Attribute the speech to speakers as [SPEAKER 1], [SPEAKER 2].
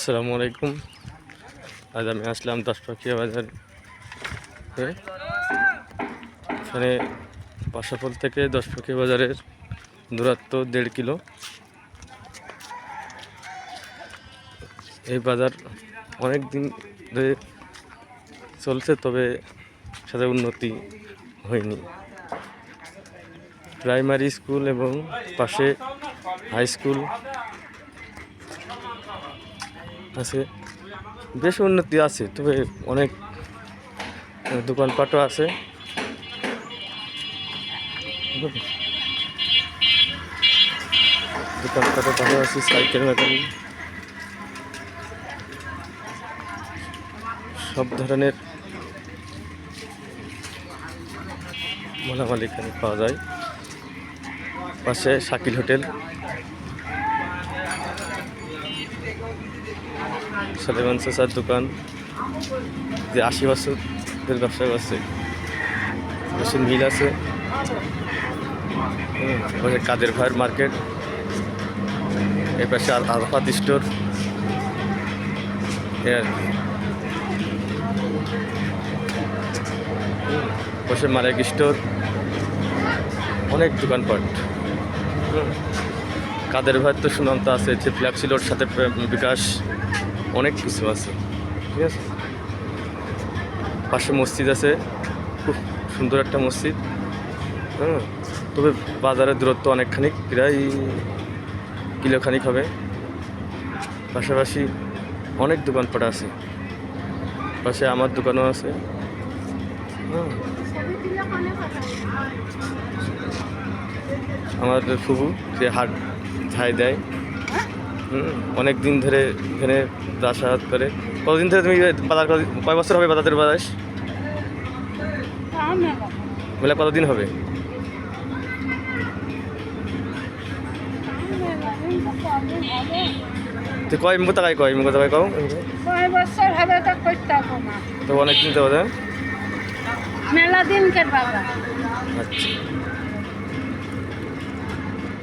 [SPEAKER 1] আসসালামু আলাইকুম। আজ আমি আসলাম দশপাখিয়া বাজার। এখানে পাশাপোল থেকে দশপাখিয়া বাজারের দূরত্ব 1.5 কিলো। এই বাজার অনেক দিন ধরে চলছে, তবে সাথে উন্নতি হয়নি। প্রাইমারি স্কুল এবং পাশে হাই স্কুল আছে, বেশ উন্নতি আছে, তবে অনেক দোকানপাটও আছে। দোকানপাটও ভালো আছে, সাইকেল মেকানিক সব ধরনের মালামাল এখানে পাওয়া যায়। পাশে শাকিল হোটেল, সালেমান চাচার দোকান, যে 80 বছরের ব্যবসা করছে। পাশে মিল আছে, পাশে কাদের ভাইয়ের মার্কেট, এই পাশে আরাফাত স্টোর। পাশে মালিক স্টোর, অনেক দোকানপাট। কাদের ভাইয়ের তো সুনামতা আছে, যে ফ্ল্যাক্সিলোর সাথে বিকাশ, অনেক কিছু আছে। ঠিক আছে, পাশে মসজিদ আছে, খুব সুন্দর একটা মসজিদ। তবে বাজারের দূরত্ব অনেকখানি, প্রায় কিলোখানিক হবে। পাশাপাশি অনেক দোকানপাট আছে, পাশে আমার দোকানও আছে। আমার ফুবু যে হাট ঝাই দেয়, অনেক দিন ধরে এখানে যাতায়াত করে। কতদিন ধরে তুমি বাজার, কয় বছর হবে বাজারের বাজার মেলা? কতদিন হবে? তুই কয় মুখ টাকায় কয় মুখ টাকায় কও? তো অনেক দিন তো
[SPEAKER 2] মেলা দিন কে বাবা।
[SPEAKER 1] আচ্ছা।